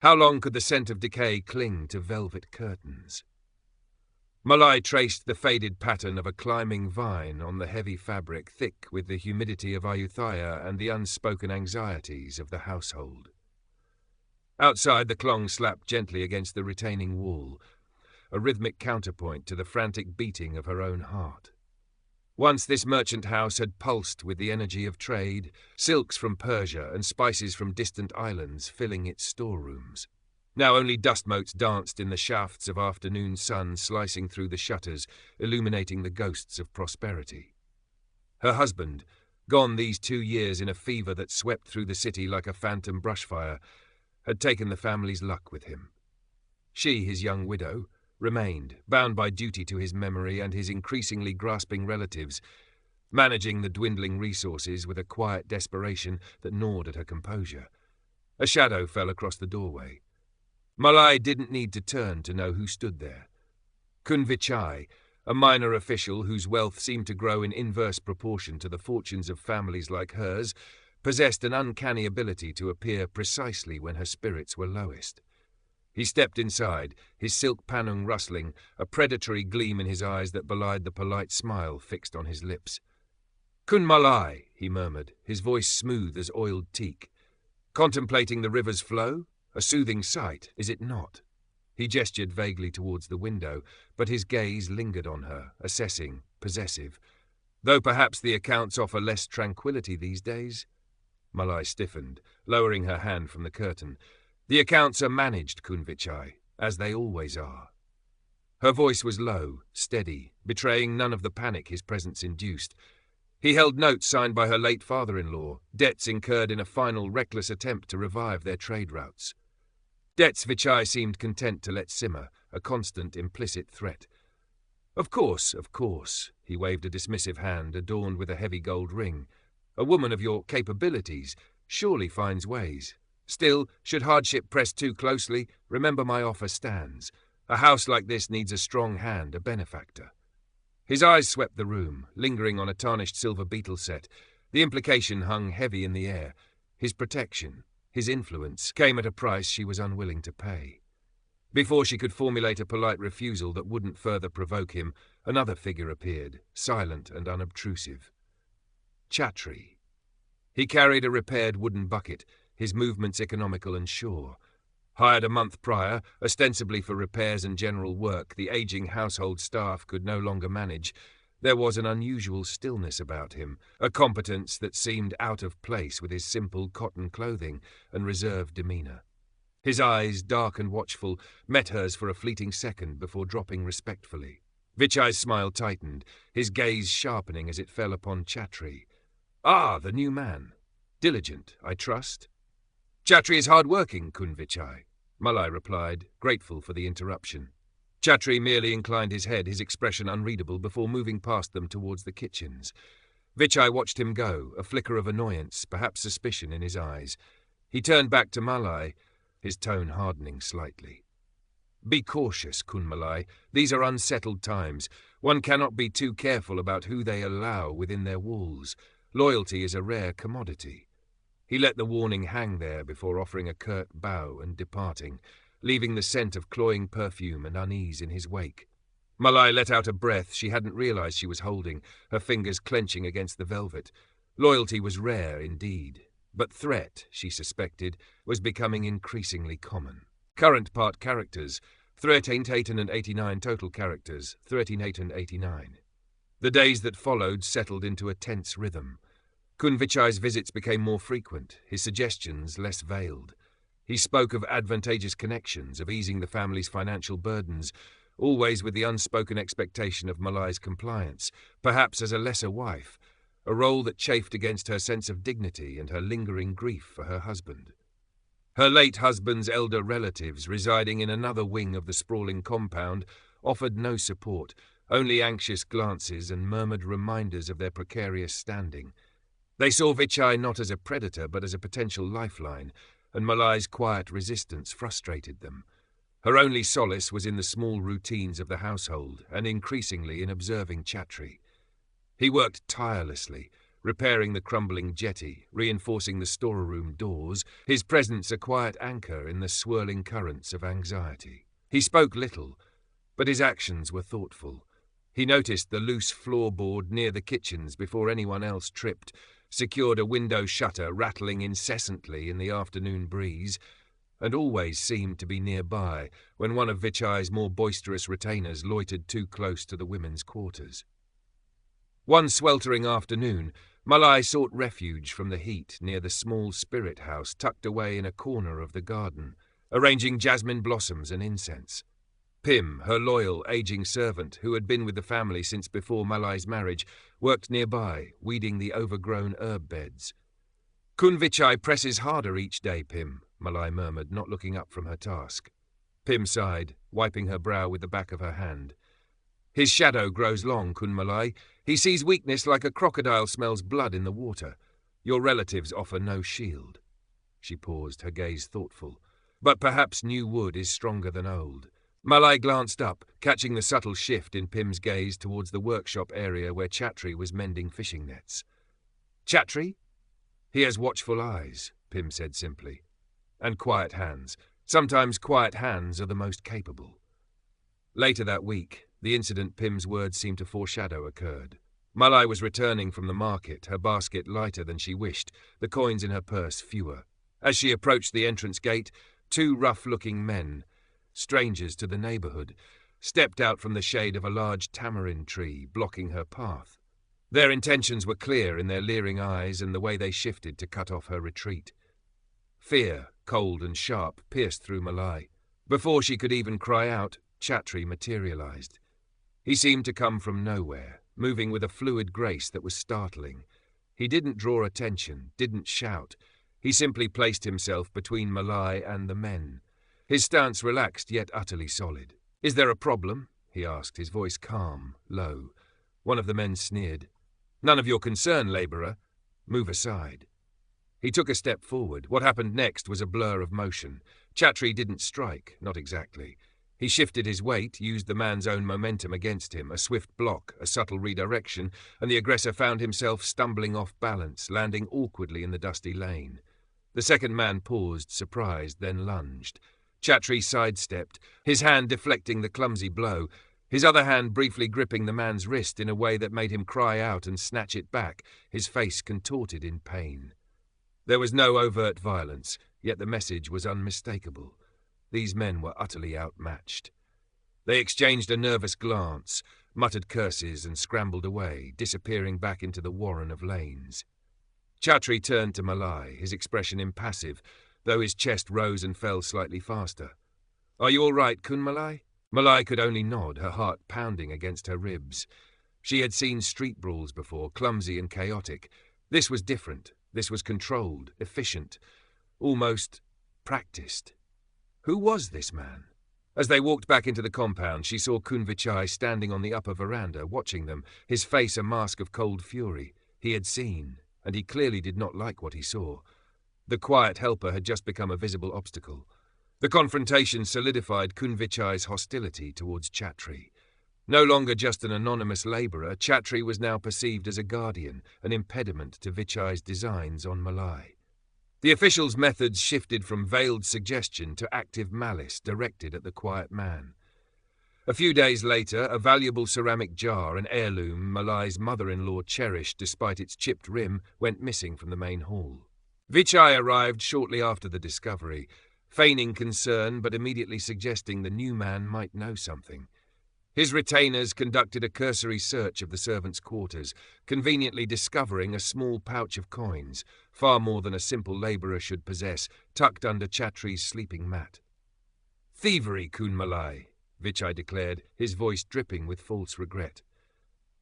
How long could the scent of decay cling to velvet curtains? Malai traced the faded pattern of a climbing vine on the heavy fabric, thick with the humidity of Ayutthaya and the unspoken anxieties of the household. Outside, the clong slapped gently against the retaining wall, a rhythmic counterpoint to the frantic beating of her own heart. Once this merchant house had pulsed with the energy of trade, silks from Persia and spices from distant islands filling its storerooms. Now only dust motes danced in the shafts of afternoon sun slicing through the shutters, illuminating the ghosts of prosperity. Her husband, gone these 2 years in a fever that swept through the city like a phantom brushfire, had taken the family's luck with him. She, his young widow, remained, bound by duty to his memory and his increasingly grasping relatives, managing the dwindling resources with a quiet desperation that gnawed at her composure. A shadow fell across the doorway. Malai didn't need to turn to know who stood there. Kun Vichai, a minor official whose wealth seemed to grow in inverse proportion to the fortunes of families like hers, possessed an uncanny ability to appear precisely when her spirits were lowest. He stepped inside, his silk panung rustling, a predatory gleam in his eyes that belied the polite smile fixed on his lips. "Kun Malai," he murmured, his voice smooth as oiled teak. "Contemplating the river's flow? A soothing sight, is it not?" He gestured vaguely towards the window, but his gaze lingered on her, assessing, possessive. "Though perhaps the accounts offer less tranquility these days?" Malai stiffened, lowering her hand from the curtain. "The accounts are managed, Kun Vichai, as they always are." Her voice was low, steady, betraying none of the panic his presence induced. He held notes signed by her late father-in-law, debts incurred in a final reckless attempt to revive their trade routes. Debts Vichai seemed content to let simmer, a constant implicit threat. Of course," he waved a dismissive hand adorned with a heavy gold ring. "A woman of your capabilities surely finds ways. Still, should hardship press too closely, remember my offer stands. A house like this needs a strong hand, a benefactor." His eyes swept the room, lingering on a tarnished silver beetle set. The implication hung heavy in the air. His protection, his influence, came at a price she was unwilling to pay. Before she could formulate a polite refusal that wouldn't further provoke him, another figure appeared, silent and unobtrusive. Chatri. He carried a repaired wooden bucket, his movements economical and sure. Hired a month prior, ostensibly for repairs and general work the aging household staff could no longer manage, there was an unusual stillness about him, a competence that seemed out of place with his simple cotton clothing and reserved demeanor. His eyes, dark and watchful, met hers for a fleeting second before dropping respectfully. Vichai's smile tightened, his gaze sharpening as it fell upon Chatri. "Ah, the new man. Diligent, I trust?" "Chatri is hard-working, Kun Vichai," Malai replied, grateful for the interruption. Chatri merely inclined his head, his expression unreadable, before moving past them towards the kitchens. Vichai watched him go, a flicker of annoyance, perhaps suspicion in his eyes. He turned back to Malai, his tone hardening slightly. "Be cautious, Kun Malai. These are unsettled times. One cannot be too careful about who they allow within their walls. Loyalty is a rare commodity." He let the warning hang there before offering a curt bow and departing, leaving the scent of cloying perfume and unease in his wake. Malai let out a breath she hadn't realized she was holding, her fingers clenching against the velvet. Loyalty was rare indeed, but threat, she suspected, was becoming increasingly common. Current part characters, 13 and 89 total characters, 13 and 89. The days that followed settled into a tense rhythm. Kun Vichai's visits became more frequent, his suggestions less veiled. He spoke of advantageous connections, of easing the family's financial burdens, always with the unspoken expectation of Malai's compliance, perhaps as a lesser wife, a role that chafed against her sense of dignity and her lingering grief for her husband. Her late husband's elder relatives, residing in another wing of the sprawling compound, offered no support, only anxious glances and murmured reminders of their precarious standing. They saw Vichai not as a predator but as a potential lifeline, and Malai's quiet resistance frustrated them. Her only solace was in the small routines of the household and increasingly in observing Chatri. He worked tirelessly, repairing the crumbling jetty, reinforcing the storeroom doors, his presence a quiet anchor in the swirling currents of anxiety. He spoke little, but his actions were thoughtful. He noticed the loose floorboard near the kitchens before anyone else tripped, secured a window shutter rattling incessantly in the afternoon breeze, and always seemed to be nearby when one of Vichai's more boisterous retainers loitered too close to the women's quarters. One sweltering afternoon, Malai sought refuge from the heat near the small spirit house tucked away in a corner of the garden, arranging jasmine blossoms and incense. Pim, her loyal, aging servant, who had been with the family since before Malai's marriage, worked nearby, weeding the overgrown herb beds. Kun Vichai presses harder each day, Pim, Malai murmured, not looking up from her task. Pim sighed, wiping her brow with the back of her hand. His shadow grows long, Kun Malai. He sees weakness like a crocodile smells blood in the water. Your relatives offer no shield. She paused, her gaze thoughtful. But perhaps new wood is stronger than old. Malai glanced up, catching the subtle shift in Pim's gaze towards the workshop area where Chatri was mending fishing nets. Chatri? He has watchful eyes, Pim said simply. And quiet hands. Sometimes quiet hands are the most capable. Later that week, the incident Pim's words seemed to foreshadow occurred. Malai was returning from the market, her basket lighter than she wished, the coins in her purse fewer. As she approached the entrance gate, two rough-looking men, strangers to the neighborhood, stepped out from the shade of a large tamarind tree, blocking her path. Their intentions were clear in their leering eyes and the way they shifted to cut off her retreat. Fear, cold and sharp, pierced through Malai. Before she could even cry out, Chatri materialized. He seemed to come from nowhere, moving with a fluid grace that was startling. He didn't draw attention, didn't shout. He simply placed himself between Malai and the men. His stance relaxed yet utterly solid. "Is there a problem?" he asked, his voice calm, low. One of the men sneered. "None of your concern, labourer. Move aside." He took a step forward. What happened next was a blur of motion. Chatri didn't strike, not exactly. He shifted his weight, used the man's own momentum against him, a swift block, a subtle redirection, and the aggressor found himself stumbling off balance, landing awkwardly in the dusty lane. The second man paused, surprised, then lunged. Chatri sidestepped, his hand deflecting the clumsy blow, his other hand briefly gripping the man's wrist in a way that made him cry out and snatch it back, his face contorted in pain. There was no overt violence, yet the message was unmistakable. These men were utterly outmatched. They exchanged a nervous glance, muttered curses and scrambled away, disappearing back into the warren of lanes. Chatri turned to Malai, his expression impassive, though his chest rose and fell slightly faster. "Are you all right, Kun Malai?" Malai could only nod, her heart pounding against her ribs. She had seen street brawls before, clumsy and chaotic. This was different. This was controlled, efficient, almost practiced. Who was this man? As they walked back into the compound, she saw Kun Vichai standing on the upper veranda, watching them, his face a mask of cold fury. He had seen, and he clearly did not like what he saw. The quiet helper had just become a visible obstacle. The confrontation solidified Kun Vichai's hostility towards Chatri. No longer just an anonymous labourer, Chatri was now perceived as a guardian, an impediment to Vichai's designs on Malai. The official's methods shifted from veiled suggestion to active malice directed at the quiet man. A few days later, a valuable ceramic jar, an heirloom Malai's mother-in-law cherished despite its chipped rim, went missing from the main hall. Vichai arrived shortly after the discovery, feigning concern but immediately suggesting the new man might know something. His retainers conducted a cursory search of the servants' quarters, conveniently discovering a small pouch of coins, far more than a simple labourer should possess, tucked under Chatri's sleeping mat. "Thievery, Kun Malai," Vichai declared, his voice dripping with false regret.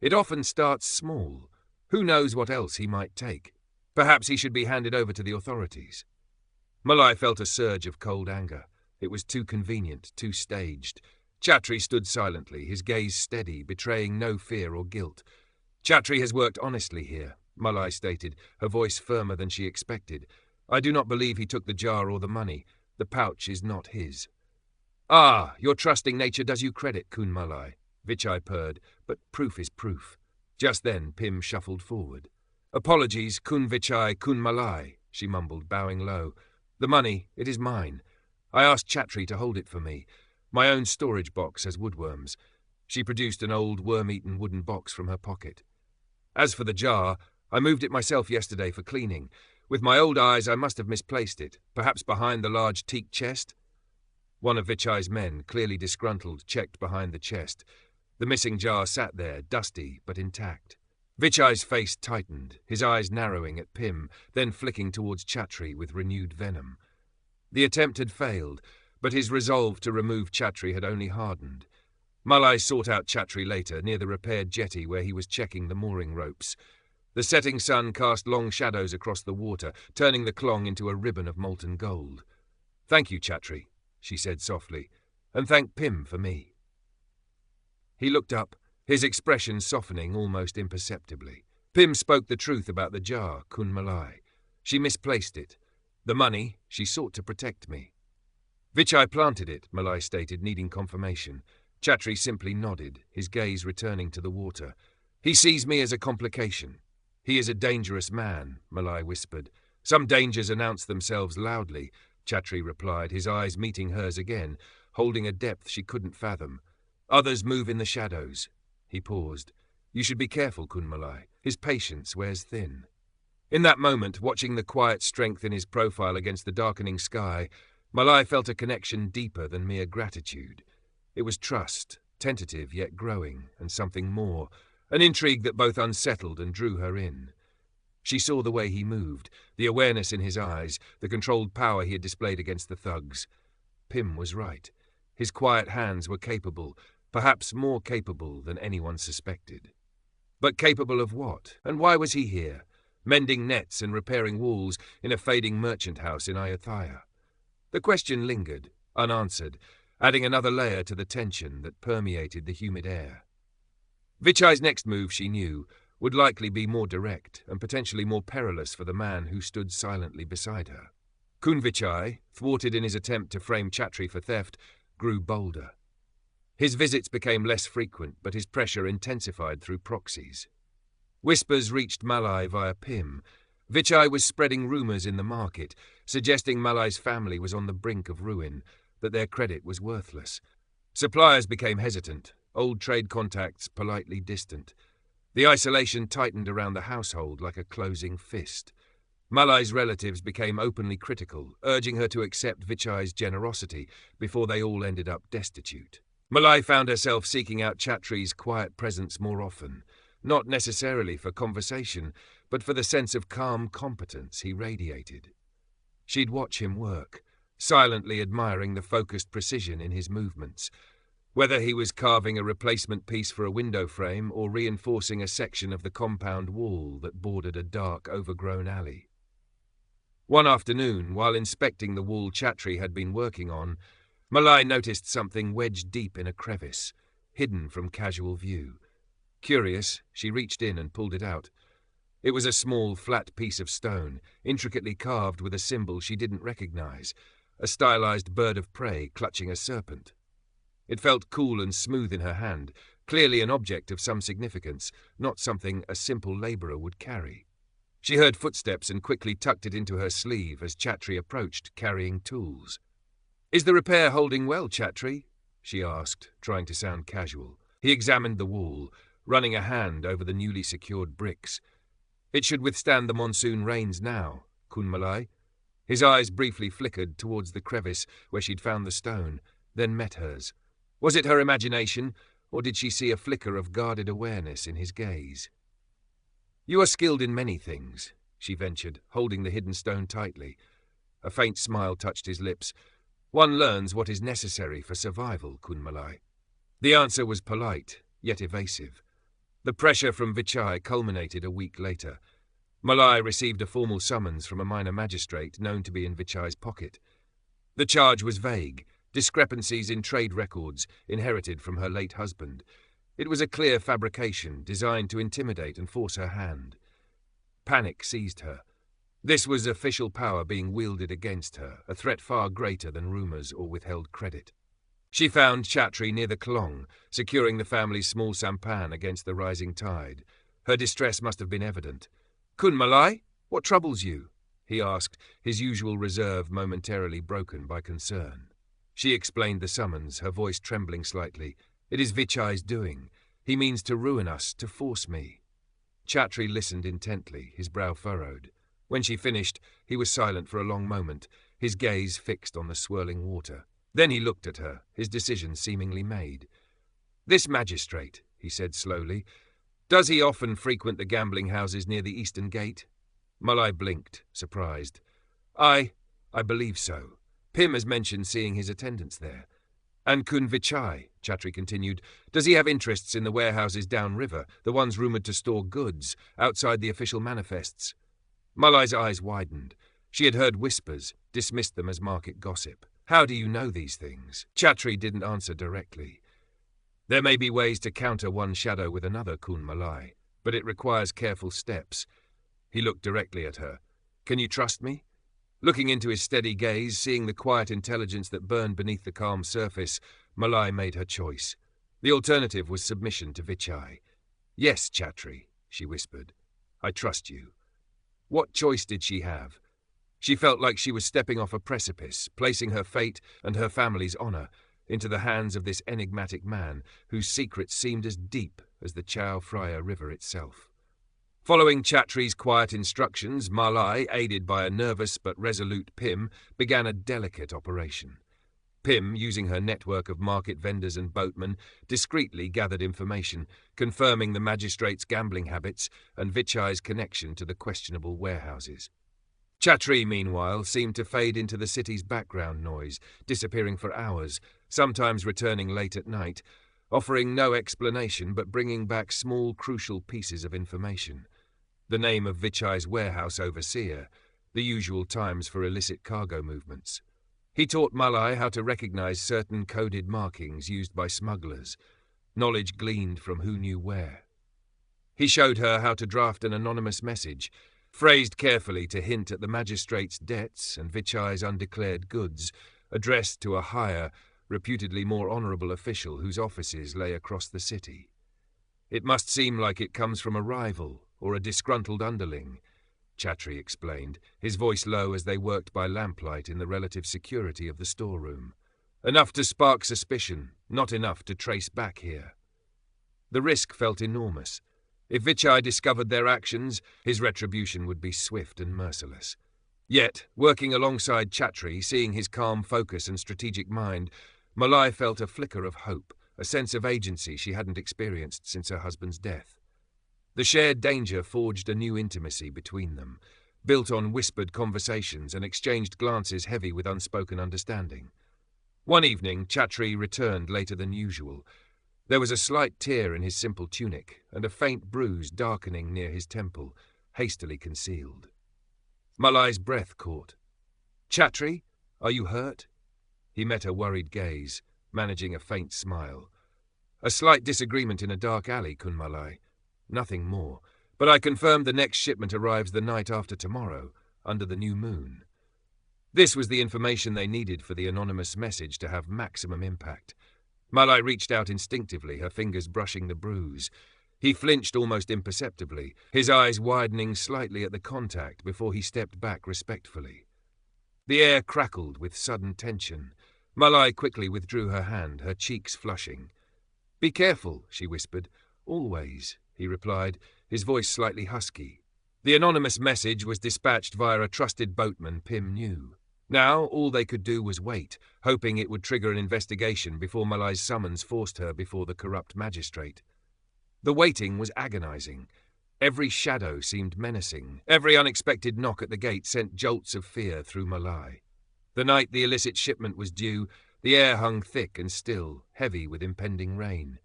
"It often starts small. Who knows what else he might take? Perhaps he should be handed over to the authorities." Malai felt a surge of cold anger. It was too convenient, too staged. Chatri stood silently, his gaze steady, betraying no fear or guilt. "Chatri has worked honestly here," Malai stated, her voice firmer than she expected. "I do not believe he took the jar or the money. The pouch is not his." "Ah, your trusting nature does you credit, Kun Malai," Vichai purred, "but proof is proof." Just then Pim shuffled forward. "Apologies, kun vichai kun malai," she mumbled, bowing low. "The money, it is mine. I asked Chatri to hold it for me. My own storage box has woodworms." She produced an old worm-eaten wooden box from her pocket. "As for the jar, I moved it myself yesterday for cleaning. With my old eyes, I must have misplaced it, perhaps behind the large teak chest." One of Vichai's men, clearly disgruntled, checked behind the chest. The missing jar sat there, dusty but intact. Vichai's face tightened, his eyes narrowing at Pim, then flicking towards Chatri with renewed venom. The attempt had failed, but his resolve to remove Chatri had only hardened. Malai sought out Chatri later, near the repaired jetty where he was checking the mooring ropes. The setting sun cast long shadows across the water, turning the clong into a ribbon of molten gold. "Thank you, Chatri," she said softly, "and thank Pim for me." He looked up, his expression softening almost imperceptibly. Pim spoke the truth about the jar, kun malai. She misplaced it. The money, she sought to protect me. "Vichai planted it," Malai stated, needing confirmation. Chatri simply nodded, his gaze returning to the water. "He sees me as a complication. He is a dangerous man," Malai whispered. "Some dangers announce themselves loudly," Chatri replied, his eyes meeting hers again, holding a depth she couldn't fathom. "Others move in the shadows." He paused. "You should be careful, kun malai. His patience wears thin." In that moment, watching the quiet strength in his profile against the darkening sky, Malai felt a connection deeper than mere gratitude. It was trust, tentative yet growing, and something more, an intrigue that both unsettled and drew her in. She saw the way he moved, the awareness in his eyes, the controlled power he had displayed against the thugs. Pim was right. His quiet hands were capable, perhaps more capable than anyone suspected. But capable of what? And why was he here, mending nets and repairing walls in a fading merchant house in Ayutthaya? The question lingered, unanswered, adding another layer to the tension that permeated the humid air. Vichai's next move, she knew, would likely be more direct and potentially more perilous for the man who stood silently beside her. Kun Vichai, thwarted in his attempt to frame Chatri for theft, grew bolder. His visits became less frequent, but his pressure intensified through proxies. Whispers reached Malai via Pim. Vichai was spreading rumours in the market, suggesting Malai's family was on the brink of ruin, that their credit was worthless. Suppliers became hesitant, old trade contacts politely distant. The isolation tightened around the household like a closing fist. Malai's relatives became openly critical, urging her to accept Vichai's generosity before they all ended up destitute. Malai found herself seeking out Chatri's quiet presence more often, not necessarily for conversation, but for the sense of calm competence he radiated. She'd watch him work, silently admiring the focused precision in his movements, whether he was carving a replacement piece for a window frame or reinforcing a section of the compound wall that bordered a dark, overgrown alley. One afternoon, while inspecting the wall Chatri had been working on, Malai noticed something wedged deep in a crevice, hidden from casual view. Curious, she reached in and pulled it out. It was a small, flat piece of stone, intricately carved with a symbol she didn't recognize, a stylized bird of prey clutching a serpent. It felt cool and smooth in her hand, clearly an object of some significance, not something a simple laborer would carry. She heard footsteps and quickly tucked it into her sleeve as Chatri approached, carrying tools. "Is the repair holding well, Chatri?" she asked, trying to sound casual. He examined the wall, running a hand over the newly secured bricks. "It should withstand the monsoon rains now, kun malai." His eyes briefly flickered towards the crevice where she'd found the stone, then met hers. Was it her imagination, or did she see a flicker of guarded awareness in his gaze? "You are skilled in many things," she ventured, holding the hidden stone tightly. A faint smile touched his lips. "One learns what is necessary for survival, kun malai." The answer was polite, yet evasive. The pressure from Vichai culminated a week later. Malai received a formal summons from a minor magistrate known to be in Vichai's pocket. The charge was vague, discrepancies in trade records inherited from her late husband. It was a clear fabrication designed to intimidate and force her hand. Panic seized her. This was official power being wielded against her, a threat far greater than rumours or withheld credit. She found Chatri near the Klong, securing the family's small sampan against the rising tide. Her distress must have been evident. Kun Malai, what troubles you? He asked, his usual reserve momentarily broken by concern. She explained the summons, her voice trembling slightly. It is Vichai's doing. He means to ruin us, to force me. Chatri listened intently, his brow furrowed. When she finished, he was silent for a long moment, his gaze fixed on the swirling water. Then he looked at her, his decision seemingly made. This magistrate, he said slowly, does he often frequent the gambling houses near the eastern gate? Malai blinked, surprised. I believe so. Pim has mentioned seeing his attendants there. And Kun Vichai, Chatri continued, does he have interests in the warehouses downriver, the ones rumoured to store goods, outside the official manifests? Malai's eyes widened. She had heard whispers, dismissed them as market gossip. How do you know these things? Chatri didn't answer directly. There may be ways to counter one shadow with another, Kun Malai, but it requires careful steps. He looked directly at her. Can you trust me? Looking into his steady gaze, seeing the quiet intelligence that burned beneath the calm surface, Malai made her choice. The alternative was submission to Vichai. Yes, Chatri, she whispered. I trust you. What choice did she have? She felt like she was stepping off a precipice, placing her fate and her family's honour into the hands of this enigmatic man whose secrets seemed as deep as the Chao Phraya River itself. Following Chatri's quiet instructions, Malai, aided by a nervous but resolute Pim, began a delicate operation. Pim, using her network of market vendors and boatmen, discreetly gathered information, confirming the magistrate's gambling habits and Vichai's connection to the questionable warehouses. Chatri, meanwhile, seemed to fade into the city's background noise, disappearing for hours, sometimes returning late at night, offering no explanation but bringing back small, crucial pieces of information. The name of Vichai's warehouse overseer, the usual times for illicit cargo movements. He taught Malai how to recognize certain coded markings used by smugglers, knowledge gleaned from who knew where. He showed her how to draft an anonymous message, phrased carefully to hint at the magistrate's debts and Vichai's undeclared goods, addressed to a higher, reputedly more honourable official whose offices lay across the city. It must seem like it comes from a rival or a disgruntled underling, Chatri explained, his voice low as they worked by lamplight in the relative security of the storeroom. Enough to spark suspicion, not enough to trace back here. The risk felt enormous. If Vichai discovered their actions, his retribution would be swift and merciless. Yet, working alongside Chatri, seeing his calm focus and strategic mind, Malai felt a flicker of hope, a sense of agency she hadn't experienced since her husband's death. The shared danger forged a new intimacy between them, built on whispered conversations and exchanged glances heavy with unspoken understanding. One evening, Chatri returned later than usual. There was a slight tear in his simple tunic and a faint bruise darkening near his temple, hastily concealed. Malai's breath caught. "Chatri, are you hurt?" He met her worried gaze, managing a faint smile. "A slight disagreement in a dark alley, Kun Malai. Nothing more, but I confirmed the next shipment arrives the night after tomorrow, under the new moon." This was the information they needed for the anonymous message to have maximum impact. Malai reached out instinctively, her fingers brushing the bruise. He flinched almost imperceptibly, his eyes widening slightly at the contact before he stepped back respectfully. The air crackled with sudden tension. Malai quickly withdrew her hand, her cheeks flushing. "Be careful," she whispered. "Always," he replied, his voice slightly husky. The anonymous message was dispatched via a trusted boatman Pim knew. Now all they could do was wait, hoping it would trigger an investigation before Malai's summons forced her before the corrupt magistrate. The waiting was agonizing. Every shadow seemed menacing. Every unexpected knock at the gate sent jolts of fear through Malai. The night the illicit shipment was due, the air hung thick and still, heavy with impending rain.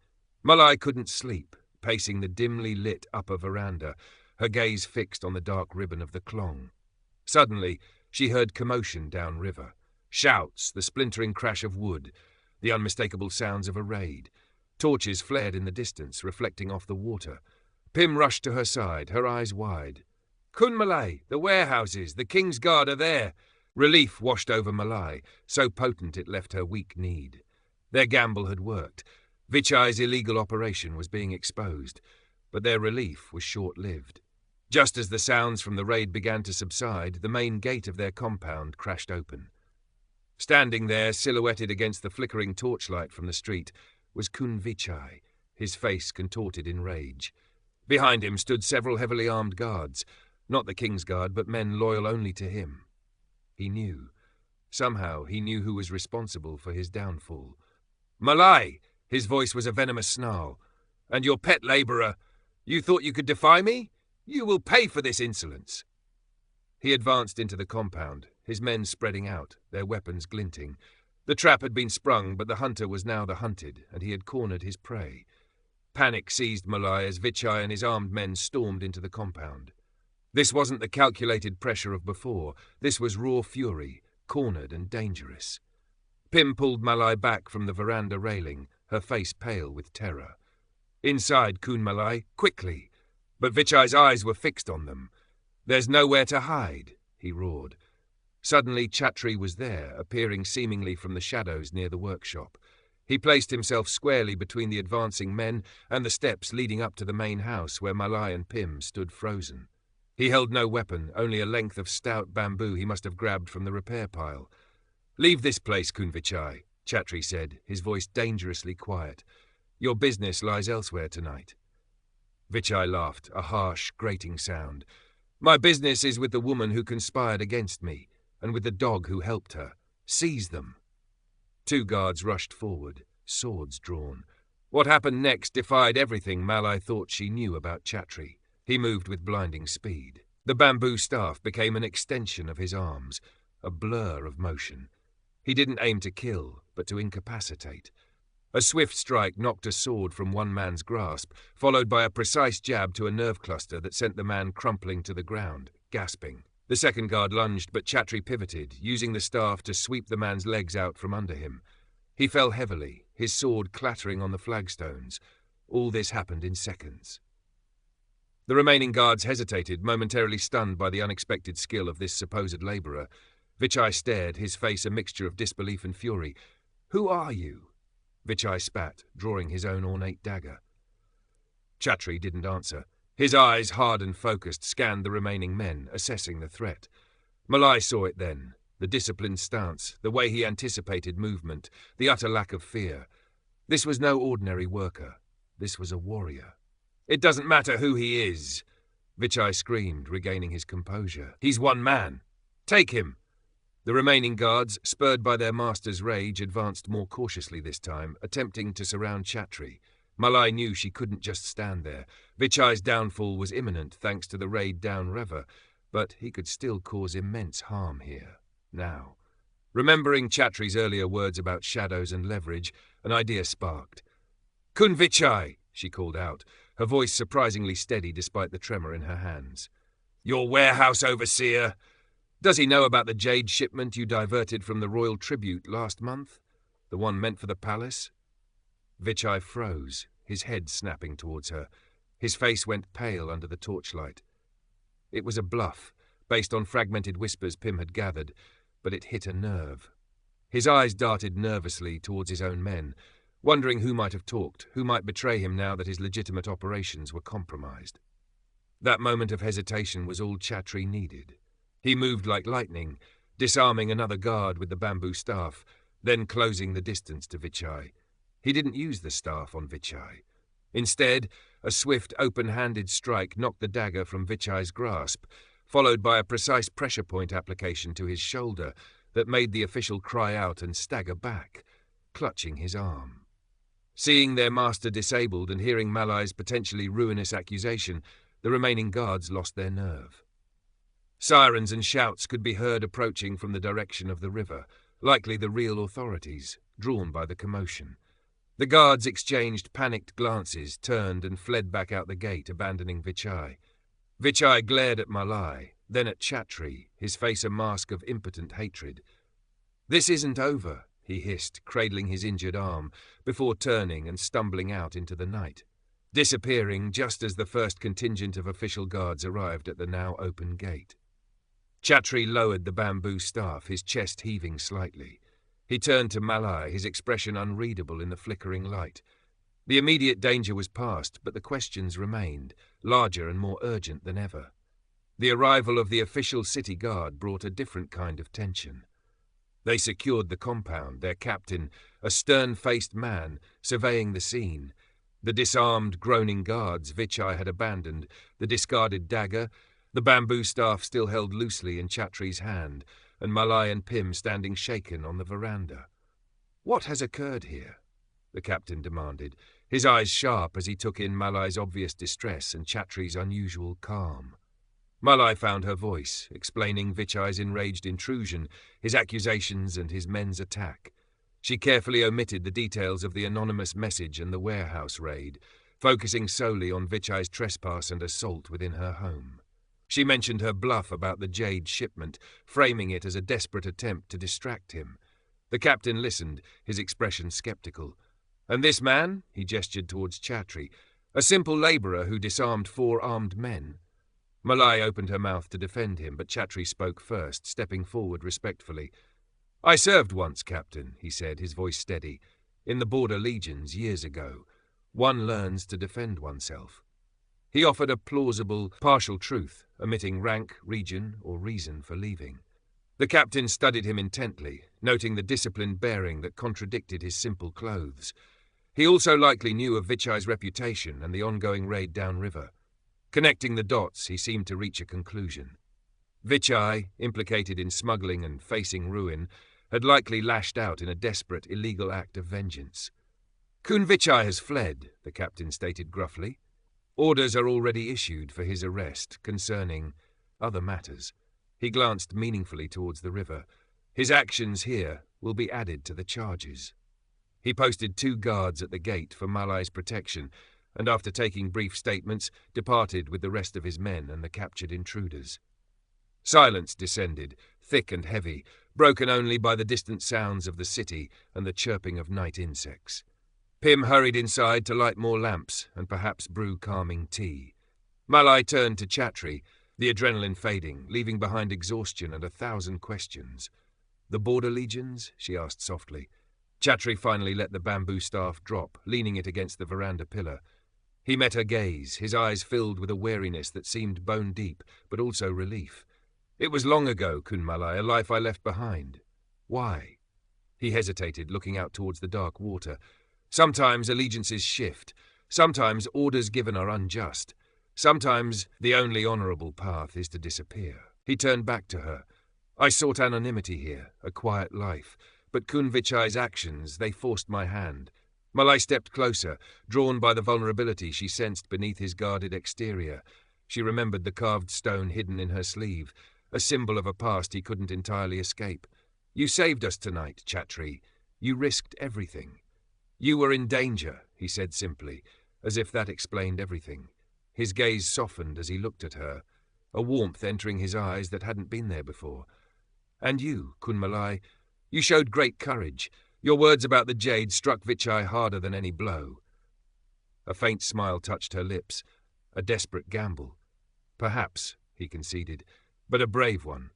Malai couldn't sleep, pacing the dimly lit upper veranda, her gaze fixed on the dark ribbon of the clong. Suddenly, she heard commotion downriver. Shouts, the splintering crash of wood, the unmistakable sounds of a raid. Torches flared in the distance, reflecting off the water. Pim rushed to her side, her eyes wide. "Kun Malai, the warehouses, the King's Guard are there." Relief washed over Malai, so potent it left her weak-kneed. Their gamble had worked. Vichai's illegal operation was being exposed, but their relief was short-lived. Just as the sounds from the raid began to subside, the main gate of their compound crashed open. Standing there, silhouetted against the flickering torchlight from the street, was Kun Vichai, his face contorted in rage. Behind him stood several heavily armed guards, not the King's Guard, but men loyal only to him. He knew. Somehow he knew who was responsible for his downfall. "Malai!" His voice was a venomous snarl. "And your pet labourer! You thought you could defy me? You will pay for this insolence!" He advanced into the compound, his men spreading out, their weapons glinting. The trap had been sprung, but the hunter was now the hunted, and he had cornered his prey. Panic seized Malai as Vichai and his armed men stormed into the compound. This wasn't the calculated pressure of before. This was raw fury, cornered and dangerous. Pim pulled Malai back from the veranda railing, her face pale with terror. Inside, Kun Malai, quickly! But Vichai's eyes were fixed on them. "There's nowhere to hide," he roared. Suddenly Chatri was there, appearing seemingly from the shadows near the workshop. He placed himself squarely between the advancing men and the steps leading up to the main house where Malai and Pim stood frozen. He held no weapon, only a length of stout bamboo he must have grabbed from the repair pile. "Leave this place, Kun Vichai," Chatri said, his voice dangerously quiet. "Your business lies elsewhere tonight." Vichai laughed, a harsh, grating sound. "My business is with the woman who conspired against me, and with the dog who helped her. Seize them." Two guards rushed forward, swords drawn. What happened next defied everything Malai thought she knew about Chatri. He moved with blinding speed. The bamboo staff became an extension of his arms, a blur of motion. He didn't aim to kill, but to incapacitate. A swift strike knocked a sword from one man's grasp, followed by a precise jab to a nerve cluster that sent the man crumpling to the ground, gasping. The second guard lunged, but Chatri pivoted, using the staff to sweep the man's legs out from under him. He fell heavily, his sword clattering on the flagstones. All this happened in seconds. The remaining guards hesitated, momentarily stunned by the unexpected skill of this supposed labourer. Vichai stared, his face a mixture of disbelief and fury. "Who are you?" Vichai spat, drawing his own ornate dagger. Chatri didn't answer. His eyes, hard and focused, scanned the remaining men, assessing the threat. Malai saw it then, the disciplined stance, the way he anticipated movement, the utter lack of fear. This was no ordinary worker. This was a warrior. "It doesn't matter who he is," Vichai screamed, regaining his composure. "He's one man. Take him." The remaining guards, spurred by their master's rage, advanced more cautiously this time, attempting to surround Chatri. Malai knew she couldn't just stand there. Vichai's downfall was imminent thanks to the raid downriver, but he could still cause immense harm here, now. Remembering Chatri's earlier words about shadows and leverage, an idea sparked. "Kun Vichai," she called out, her voice surprisingly steady despite the tremor in her hands. "Your warehouse overseer. Does he know about the jade shipment you diverted from the royal tribute last month? The one meant for the palace?" Vichai froze, his head snapping towards her. His face went pale under the torchlight. It was a bluff, based on fragmented whispers Pim had gathered, but it hit a nerve. His eyes darted nervously towards his own men, wondering who might have talked, who might betray him now that his legitimate operations were compromised. That moment of hesitation was all Chatri needed. He moved like lightning, disarming another guard with the bamboo staff, then closing the distance to Vichai. He didn't use the staff on Vichai. Instead, a swift, open-handed strike knocked the dagger from Vichai's grasp, followed by a precise pressure point application to his shoulder that made the official cry out and stagger back, clutching his arm. Seeing their master disabled and hearing Malai's potentially ruinous accusation, the remaining guards lost their nerve. Sirens and shouts could be heard approaching from the direction of the river, likely the real authorities, drawn by the commotion. The guards exchanged panicked glances, turned and fled back out the gate, abandoning Vichai. Vichai glared at Malai, then at Chatri, his face a mask of impotent hatred. "This isn't over," he hissed, cradling his injured arm, before turning and stumbling out into the night, disappearing just as the first contingent of official guards arrived at the now open gate. Chatri lowered the bamboo staff, his chest heaving slightly. He turned to Malai, his expression unreadable in the flickering light. The immediate danger was past, but the questions remained, larger and more urgent than ever. The arrival of the official city guard brought a different kind of tension. They secured the compound, their captain, a stern-faced man, surveying the scene. The disarmed, groaning guards Vichai had abandoned, the discarded dagger, the bamboo staff still held loosely in Chatri's hand, and Malai and Pim standing shaken on the veranda. "What has occurred here?" the captain demanded, his eyes sharp as he took in Malai's obvious distress and Chatri's unusual calm. Malai found her voice, explaining Vichai's enraged intrusion, his accusations and his men's attack. She carefully omitted the details of the anonymous message and the warehouse raid, focusing solely on Vichai's trespass and assault within her home. She mentioned her bluff about the jade shipment, framing it as a desperate attempt to distract him. The captain listened, his expression skeptical. "And this man?" he gestured towards Chatri. "A simple labourer who disarmed 4 armed men." Malai opened her mouth to defend him, but Chatri spoke first, stepping forward respectfully. "I served once, Captain," he said, his voice steady. "In the border legions, years ago. One learns to defend oneself." He offered a plausible, partial truth, omitting rank, region, or reason for leaving. The captain studied him intently, noting the disciplined bearing that contradicted his simple clothes. He also likely knew of Vichai's reputation and the ongoing raid downriver. Connecting the dots, he seemed to reach a conclusion. Vichai, implicated in smuggling and facing ruin, had likely lashed out in a desperate, illegal act of vengeance. "Kun Vichai has fled," the captain stated gruffly. "Orders are already issued for his arrest concerning other matters." He glanced meaningfully towards the river. "His actions here will be added to the charges." He posted 2 guards at the gate for Malai's protection, and after taking brief statements, departed with the rest of his men and the captured intruders. Silence descended, thick and heavy, broken only by the distant sounds of the city and the chirping of night insects. Pim hurried inside to light more lamps and perhaps brew calming tea. Malai turned to Chatri, the adrenaline fading, leaving behind exhaustion and 1,000 questions. "The border legions?" she asked softly. Chatri finally let the bamboo staff drop, leaning it against the veranda pillar. He met her gaze, his eyes filled with a wariness that seemed bone-deep, but also relief. "It was long ago, Kun Malai, a life I left behind." "Why?" He hesitated, looking out towards the dark water. "Sometimes allegiances shift. Sometimes orders given are unjust. Sometimes the only honourable path is to disappear." He turned back to her. "I sought anonymity here, a quiet life, but Kun Vichai's actions, they forced my hand." Malai stepped closer, drawn by the vulnerability she sensed beneath his guarded exterior. She remembered the carved stone hidden in her sleeve, a symbol of a past he couldn't entirely escape. "You saved us tonight, Chatri. You risked everything." "You were in danger," he said simply, as if that explained everything. His gaze softened as he looked at her, a warmth entering his eyes that hadn't been there before. "And you, Kun Malai, you showed great courage. Your words about the jade struck Vichai harder than any blow." A faint smile touched her lips, a desperate gamble. "Perhaps," he conceded, "but a brave one."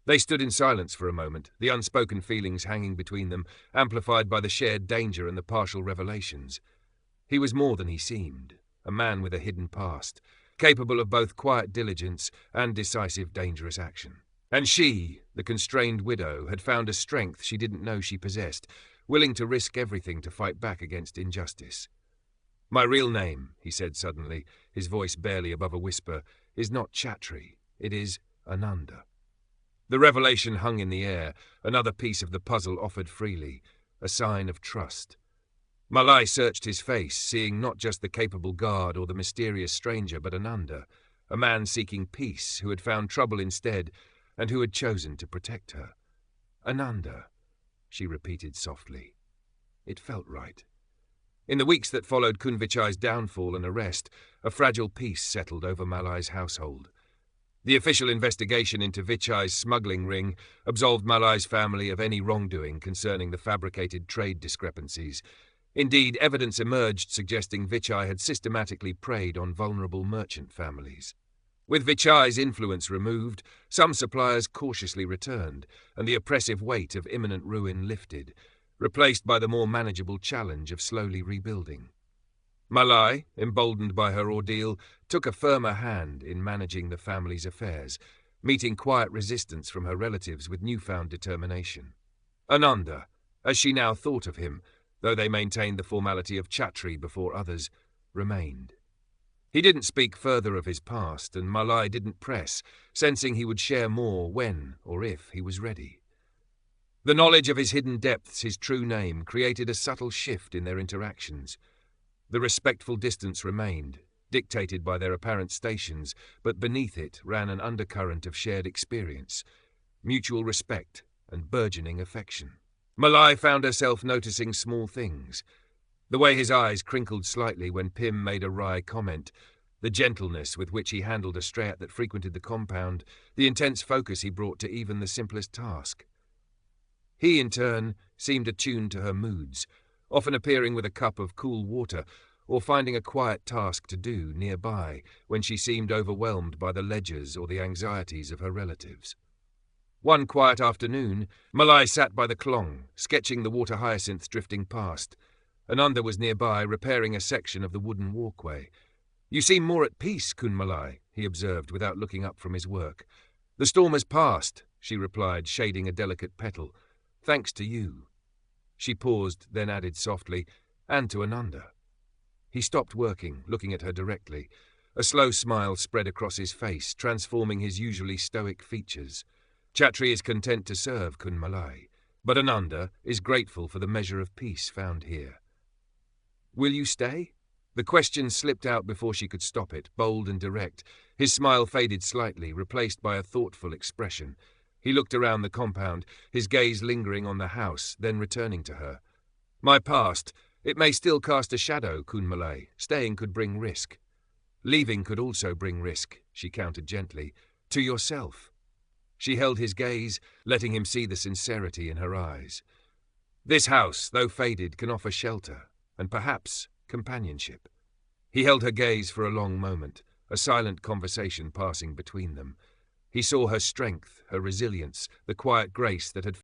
They stood in silence for a moment, the unspoken feelings hanging between them, amplified by the shared danger and the partial revelations. He was more than he seemed, a man with a hidden past, capable of both quiet diligence and decisive dangerous action. And she, the constrained widow, had found a strength she didn't know she possessed, willing to risk everything to fight back against injustice. "My real name," he said suddenly, his voice barely above a whisper, "is not Chatri, it is Ananda." The revelation hung in the air, another piece of the puzzle offered freely, a sign of trust. Malai searched his face, seeing not just the capable guard or the mysterious stranger, but Ananda, a man seeking peace who had found trouble instead, and who had chosen to protect her. "Ananda," she repeated softly. It felt right. In the weeks that followed Kun Vichai's downfall and arrest, a fragile peace settled over Malai's household. The official investigation into Vichai's smuggling ring absolved Malai's family of any wrongdoing concerning the fabricated trade discrepancies. Indeed, evidence emerged suggesting Vichai had systematically preyed on vulnerable merchant families. With Vichai's influence removed, some suppliers cautiously returned, and the oppressive weight of imminent ruin lifted, replaced by the more manageable challenge of slowly rebuilding. Malai, emboldened by her ordeal, took a firmer hand in managing the family's affairs, meeting quiet resistance from her relatives with newfound determination. Ananda, as she now thought of him, though they maintained the formality of Chatri before others, remained. He didn't speak further of his past, and Malai didn't press, sensing he would share more when, or if, he was ready. The knowledge of his hidden depths, his true name, created a subtle shift in their interactions. The respectful distance remained, dictated by their apparent stations, but beneath it ran an undercurrent of shared experience, mutual respect, and burgeoning affection. Malai found herself noticing small things. The way his eyes crinkled slightly when Pim made a wry comment, the gentleness with which he handled a strayat that frequented the compound, the intense focus he brought to even the simplest task. He, in turn, seemed attuned to her moods, often appearing with a cup of cool water or finding a quiet task to do nearby when she seemed overwhelmed by the ledgers or the anxieties of her relatives. One quiet afternoon, Malai sat by the klong, sketching the water hyacinths drifting past. Ananda was nearby, repairing a section of the wooden walkway. "You seem more at peace, Kun Malai," he observed without looking up from his work. "The storm has passed," she replied, shading a delicate petal. "Thanks to you." She paused, then added softly, "And to Ananda." He stopped working, looking at her directly. A slow smile spread across his face, transforming his usually stoic features. "Chatri is content to serve Kun Malai, but Ananda is grateful for the measure of peace found here." "Will you stay?" The question slipped out before she could stop it, bold and direct. His smile faded slightly, replaced by a thoughtful expression. He looked around the compound, his gaze lingering on the house, then returning to her. "My past, it may still cast a shadow, Kun Malai. Staying could bring risk. Leaving could also bring risk," she countered gently. "To yourself." She held his gaze, letting him see the sincerity in her eyes. "This house, though faded, can offer shelter, and perhaps companionship." He held her gaze for a long moment, a silent conversation passing between them. He saw her strength, her resilience, the quiet grace that had